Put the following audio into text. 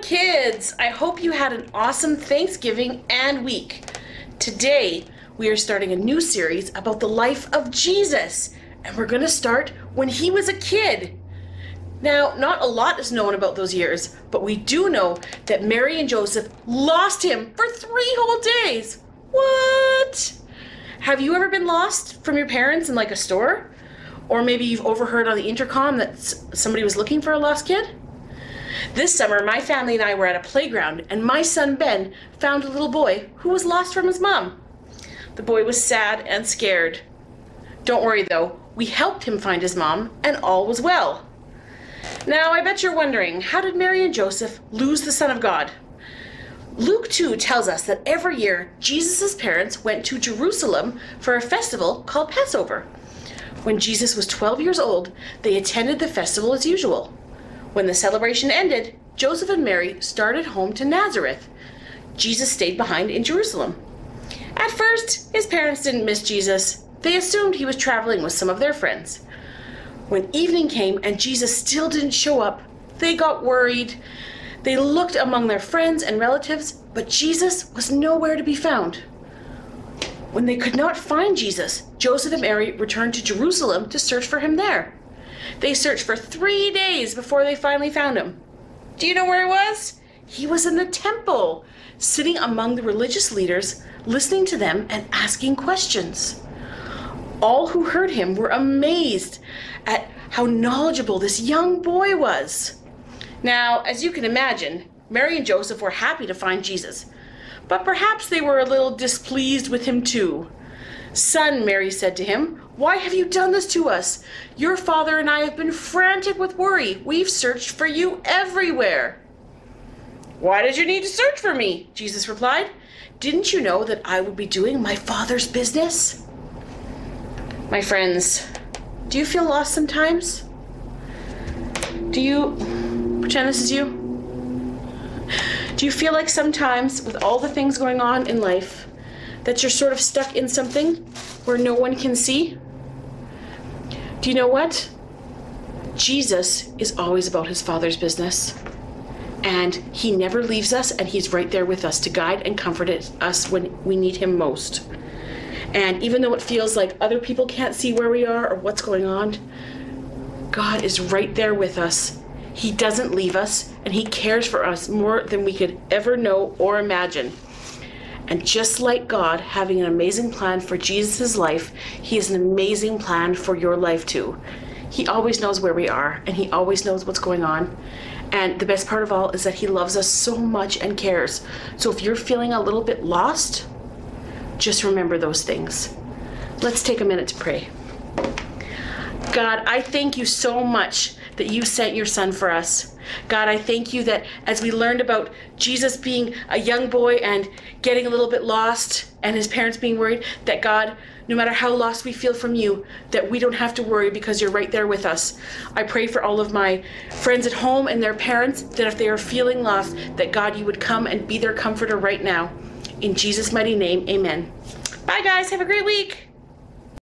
kids! I hope you had an awesome Thanksgiving and week. Today, we are starting a new series about the life of Jesus, and we're going to start when he was a kid. Now, not a lot is known about those years, but we do know that Mary and Joseph lost him for 3 whole days. What? Have you ever been lost from your parents in like a store? Or maybe you've overheard on the intercom that somebody was looking for a lost kid? This summer, my family and I were at a playground, and my son Ben found a little boy who was lost from his mom. The boy was sad and scared. Don't worry though, we helped him find his mom, and all was well. Now, I bet you're wondering, how did Mary and Joseph lose the Son of God? Luke 2 tells us that every year, Jesus' parents went to Jerusalem for a festival called Passover. When Jesus was 12 years old, they attended the festival as usual. When the celebration ended, Joseph and Mary started home to Nazareth. Jesus stayed behind in Jerusalem. At first, his parents didn't miss Jesus. They assumed he was traveling with some of their friends. When evening came and Jesus still didn't show up, they got worried. They looked among their friends and relatives, but Jesus was nowhere to be found. When they could not find Jesus, Joseph and Mary returned to Jerusalem to search for him there. They searched for 3 days before they finally found him. Do you know where he was? He was in the temple, sitting among the religious leaders, listening to them and asking questions. All who heard him were amazed at how knowledgeable this young boy was. Now, as you can imagine, Mary and Joseph were happy to find Jesus, but perhaps they were a little displeased with him too. "Son," Mary said to him, "why have you done this to us? Your father and I have been frantic with worry. We've searched for you everywhere." "Why did you need to search for me?" Jesus replied. "Didn't you know that I would be doing my Father's business?" My friends, do you feel lost sometimes? Do you, pretend this is you? Do you feel like sometimes with all the things going on in life that you're sort of stuck in something where no one can see? Do you know what? Jesus is always about his Father's business. And he never leaves us, and he's right there with us to guide and comfort us when we need him most. And even though it feels like other people can't see where we are or what's going on, God is right there with us. He doesn't leave us, and he cares for us more than we could ever know or imagine. And just like God having an amazing plan for Jesus' life, he has an amazing plan for your life too. He always knows where we are, and he always knows what's going on. And the best part of all is that he loves us so much and cares. So if you're feeling a little bit lost, just remember those things. Let's take a minute to pray. God, I thank you so much that you sent your son for us. God, I thank you that as we learned about Jesus being a young boy and getting a little bit lost and his parents being worried, that God, no matter how lost we feel from you, that we don't have to worry because you're right there with us. I pray for all of my friends at home and their parents that if they are feeling lost, that God, you would come and be their comforter right now. In Jesus' mighty name, amen. Bye guys, have a great week.